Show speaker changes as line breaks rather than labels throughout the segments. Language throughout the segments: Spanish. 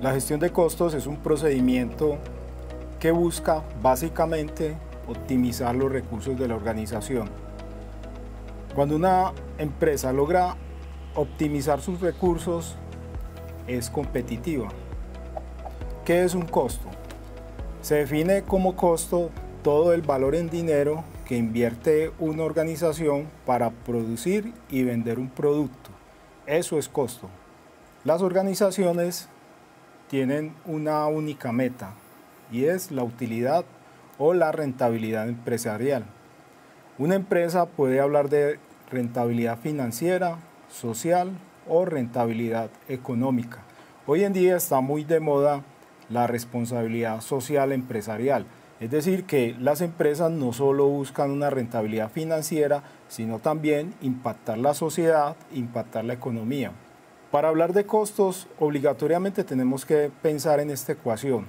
La gestión de costos es un procedimiento que busca básicamente optimizar los recursos de la organización. Cuando una empresa logra optimizar sus recursos, es competitiva. ¿Qué es un costo? Se define como costo todo el valor en dinero que invierte una organización para producir y vender un producto. Eso es costo. Las organizaciones tienen una única meta y es la utilidad o la rentabilidad empresarial. Una empresa puede hablar de rentabilidad financiera, social o rentabilidad económica. Hoy en día está muy de moda la responsabilidad social empresarial, es decir, que las empresas no solo buscan una rentabilidad financiera, sino también impactar la sociedad, impactar la economía. Para hablar de costos, obligatoriamente tenemos que pensar en esta ecuación.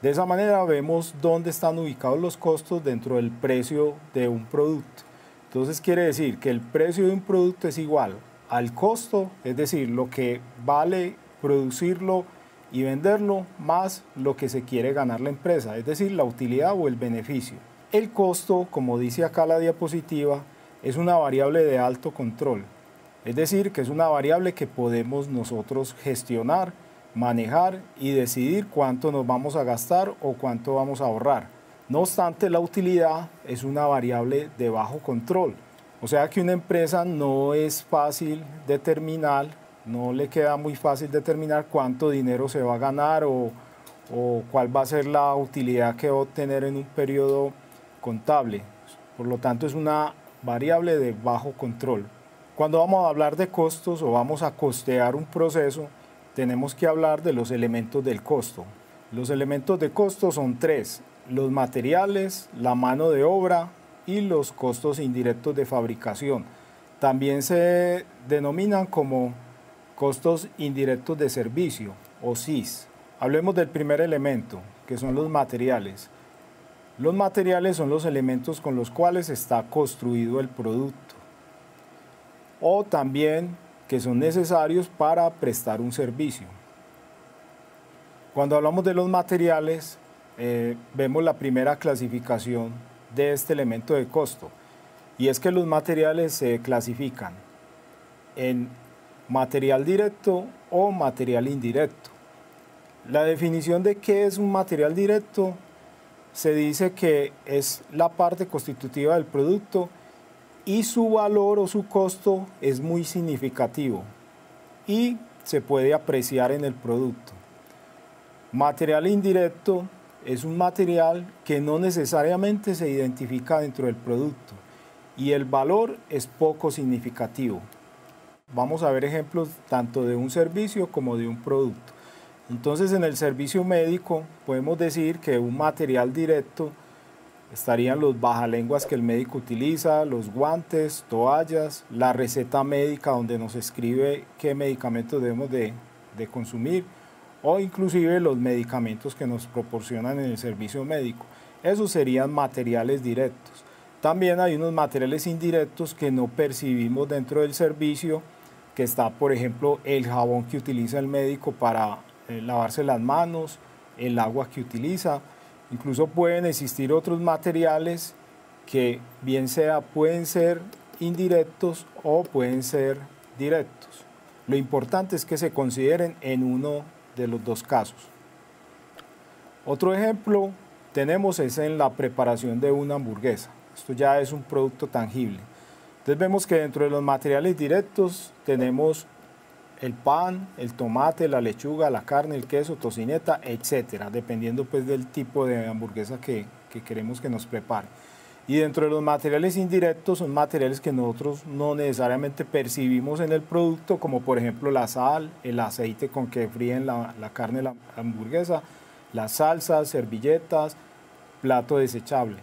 De esa manera vemos dónde están ubicados los costos dentro del precio de un producto. Entonces quiere decir que el precio de un producto es igual al costo, es decir, lo que vale producirlo y venderlo más lo que se quiere ganar la empresa, es decir, la utilidad o el beneficio. El costo, como dice acá la diapositiva, es una variable de alto control. Es decir, que es una variable que podemos nosotros gestionar, manejar y decidir cuánto nos vamos a gastar o cuánto vamos a ahorrar. No obstante, la utilidad es una variable de bajo control. O sea que una empresa no es fácil determinar, no le queda muy fácil determinar cuánto dinero se va a ganar o cuál va a ser la utilidad que va a obtener en un periodo contable. Por lo tanto, es una variable de bajo control. Cuando vamos a hablar de costos o vamos a costear un proceso, tenemos que hablar de los elementos del costo. Los elementos de costo son tres: los materiales, la mano de obra y los costos indirectos de fabricación. También se denominan como costos indirectos de servicio o CIS. Hablemos del primer elemento, que son los materiales. Los materiales son los elementos con los cuales está construido el producto, o también que son necesarios para prestar un servicio. Cuando hablamos de los materiales, vemos la primera clasificación de este elemento de costo, y es que los materiales se clasifican en material directo o material indirecto. La definición de qué es un material directo se dice que es la parte constitutiva del producto y su valor o su costo es muy significativo y se puede apreciar en el producto. Material indirecto es un material que no necesariamente se identifica dentro del producto y el valor es poco significativo. Vamos a ver ejemplos tanto de un servicio como de un producto. Entonces, en el servicio médico podemos decir que un material directo estarían los bajalenguas que el médico utiliza, los guantes, toallas, la receta médica donde nos escribe qué medicamentos debemos de consumir, o inclusive los medicamentos que nos proporcionan en el servicio médico. Esos serían materiales directos. También hay unos materiales indirectos que no percibimos dentro del servicio, que está, por ejemplo, el jabón que utiliza el médico para lavarse las manos, el agua que utiliza. Incluso pueden existir otros materiales que bien sea pueden ser indirectos o pueden ser directos. Lo importante es que se consideren en uno de los dos casos. Otro ejemplo tenemos es en la preparación de una hamburguesa. Esto ya es un producto tangible. Entonces vemos que dentro de los materiales directos tenemos el pan, el tomate, la lechuga, la carne, el queso, tocineta, etcétera, dependiendo pues del tipo de hamburguesa que queremos que nos prepare. Y dentro de los materiales indirectos son materiales que nosotros no necesariamente percibimos en el producto, como por ejemplo la sal, el aceite con que fríen la carne, la hamburguesa, las salsas, servilletas, plato desechable.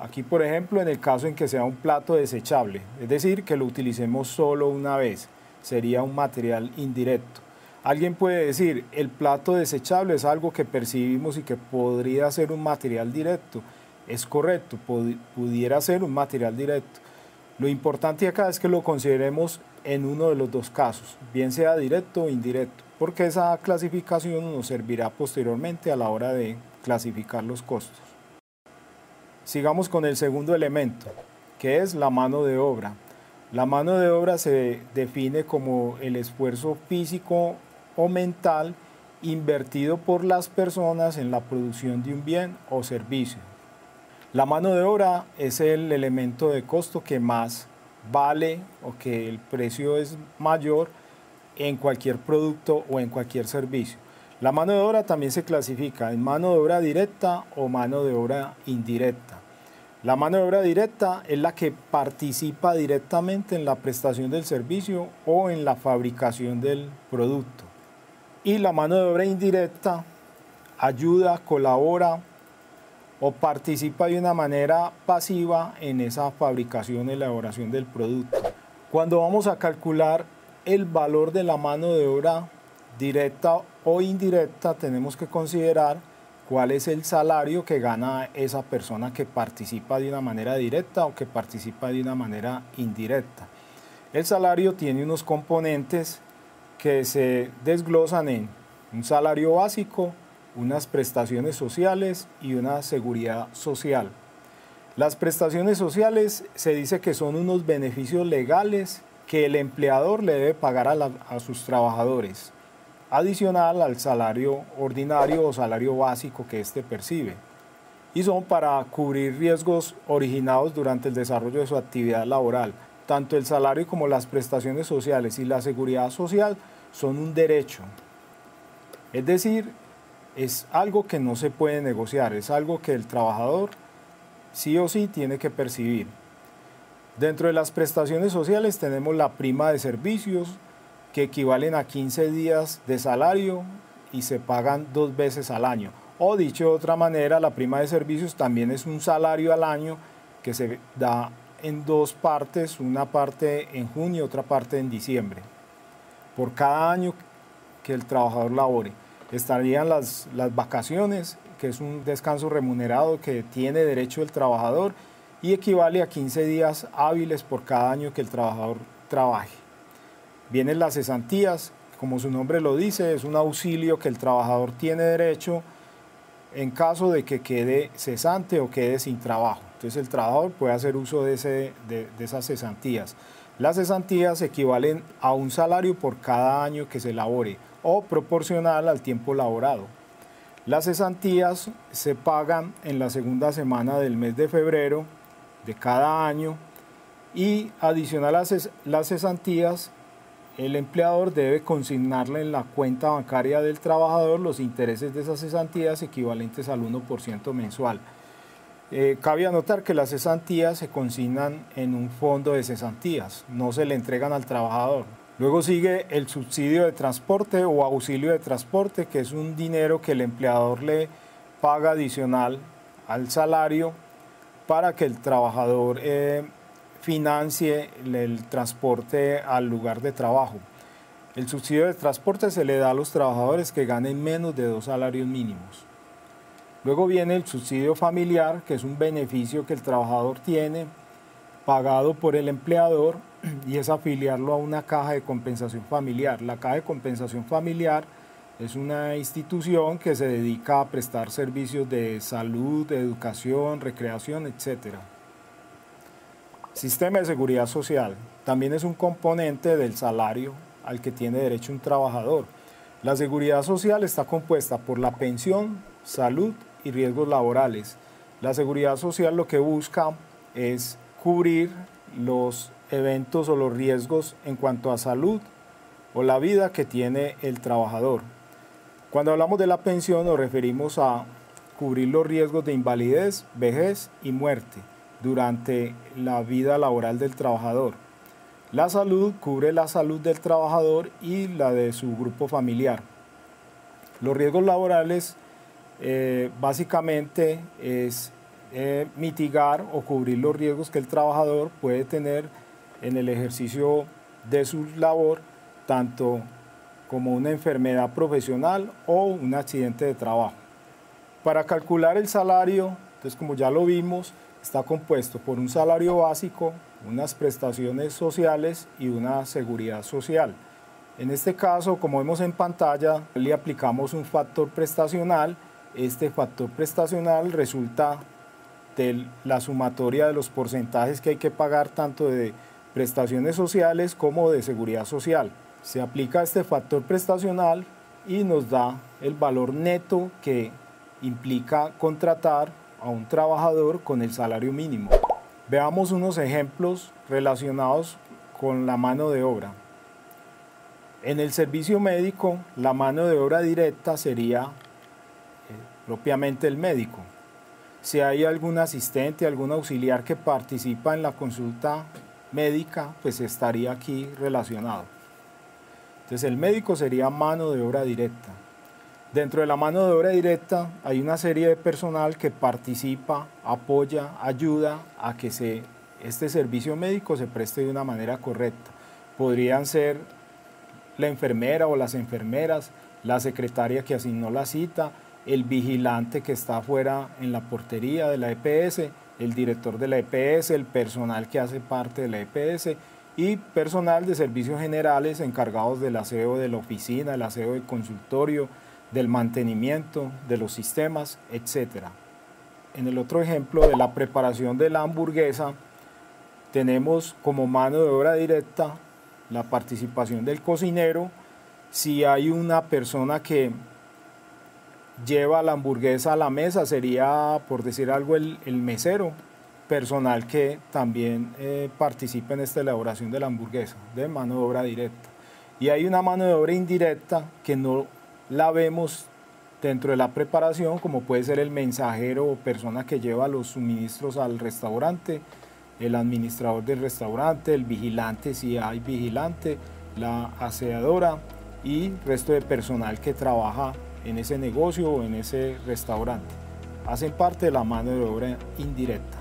Aquí, por ejemplo, en el caso en que sea un plato desechable, es decir, que lo utilicemos solo una vez, sería un material indirecto. Alguien puede decir, el plato desechable es algo que percibimos y que podría ser un material directo. Es correcto, pudiera ser un material directo. Lo importante acá es que lo consideremos en uno de los dos casos, bien sea directo o indirecto. porque esa clasificación nos servirá posteriormente a la hora de clasificar los costos. Sigamos con el segundo elemento, que es la mano de obra. La mano de obra se define como el esfuerzo físico o mental invertido por las personas en la producción de un bien o servicio. La mano de obra es el elemento de costo que más vale o que el precio es mayor en cualquier producto o en cualquier servicio. La mano de obra también se clasifica en mano de obra directa o mano de obra indirecta. La mano de obra directa es la que participa directamente en la prestación del servicio o en la fabricación del producto. Y la mano de obra indirecta ayuda, colabora o participa de una manera pasiva en esa fabricación y elaboración del producto. Cuando vamos a calcular el valor de la mano de obra directa o indirecta, tenemos que considerar cuál es el salario que gana esa persona que participa de una manera directa o que participa de una manera indirecta. El salario tiene unos componentes que se desglosan en un salario básico, unas prestaciones sociales y una seguridad social. Las prestaciones sociales se dice que son unos beneficios legales que el empleador le debe pagar a sus trabajadores, adicional al salario ordinario o salario básico que éste percibe, y son para cubrir riesgos originados durante el desarrollo de su actividad laboral. Tanto el salario como las prestaciones sociales y la seguridad social son un derecho, es decir, es algo que no se puede negociar, es algo que el trabajador sí o sí tiene que percibir. Dentro de las prestaciones sociales tenemos la prima de servicios, que equivalen a 15 días de salario y se pagan 2 veces al año. O dicho de otra manera, la prima de servicios también es un salario al año que se da en 2 partes, una parte en junio y otra parte en diciembre, por cada año que el trabajador labore. Estarían las vacaciones, que es un descanso remunerado que tiene derecho el trabajador y equivale a 15 días hábiles por cada año que el trabajador trabaje. Vienen las cesantías, como su nombre lo dice, es un auxilio que el trabajador tiene derecho en caso de que quede cesante o quede sin trabajo. Entonces el trabajador puede hacer uso de esas cesantías. Las cesantías equivalen a un salario por cada año que se labore o proporcional al tiempo laborado. Las cesantías se pagan en la segunda semana del mes de febrero de cada año y adicional a las cesantías, el empleador debe consignarle en la cuenta bancaria del trabajador los intereses de esas cesantías equivalentes al 1% mensual. Cabe anotar que las cesantías se consignan en un fondo de cesantías, no se le entregan al trabajador. Luego sigue el subsidio de transporte o auxilio de transporte, que es un dinero que el empleador le paga adicional al salario para que el trabajador financie el transporte al lugar de trabajo. El subsidio de transporte se le da a los trabajadores que ganen menos de 2 salarios mínimos. Luego viene el subsidio familiar, que es un beneficio que el trabajador tiene, pagado por el empleador, y es afiliarlo a una caja de compensación familiar. La caja de compensación familiar es una institución que se dedica a prestar servicios de salud, de educación, recreación, etc. Sistema de seguridad social también es un componente del salario al que tiene derecho un trabajador. La seguridad social está compuesta por la pensión, salud y riesgos laborales. La seguridad social lo que busca es cubrir los eventos o los riesgos en cuanto a salud o la vida que tiene el trabajador. Cuando hablamos de la pensión nos referimos a cubrir los riesgos de invalidez, vejez y muerte durante la vida laboral del trabajador. La salud cubre la salud del trabajador y la de su grupo familiar. Los riesgos laborales básicamente es mitigar o cubrir los riesgos que el trabajador puede tener en el ejercicio de su labor, tanto como una enfermedad profesional o un accidente de trabajo. Para calcular el salario, entonces como ya lo vimos, está compuesto por un salario básico, unas prestaciones sociales y una seguridad social. En este caso, como vemos en pantalla, le aplicamos un factor prestacional. Este factor prestacional resulta de la sumatoria de los porcentajes que hay que pagar tanto de prestaciones sociales como de seguridad social. Se aplica este factor prestacional y nos da el valor neto que implica contratar a un trabajador con el salario mínimo. Veamos unos ejemplos relacionados con la mano de obra. En el servicio médico, la mano de obra directa sería propiamente el médico. Si hay algún asistente, algún auxiliar que participa en la consulta médica, pues estaría aquí relacionado. Entonces el médico sería mano de obra directa. Dentro de la mano de obra directa hay una serie de personal que participa, apoya, ayuda a que este servicio médico se preste de una manera correcta. Podrían ser la enfermera o las enfermeras, la secretaria que asignó la cita, el vigilante que está afuera en la portería de la EPS, el director de la EPS, el personal que hace parte de la EPS y personal de servicios generales encargados del aseo de la oficina, el aseo del consultorio, del mantenimiento de los sistemas, etc. En el otro ejemplo de la preparación de la hamburguesa, tenemos como mano de obra directa la participación del cocinero. Si hay una persona que lleva la hamburguesa a la mesa, sería, por decir algo, el mesero, personal que también participa en esta elaboración de la hamburguesa, de mano de obra directa. Y hay una mano de obra indirecta que no la vemos dentro de la preparación, como puede ser el mensajero o persona que lleva los suministros al restaurante, el administrador del restaurante, el vigilante si hay vigilante, la aseadora y resto de personal que trabaja en ese negocio o en ese restaurante. Hacen parte de la mano de obra indirecta.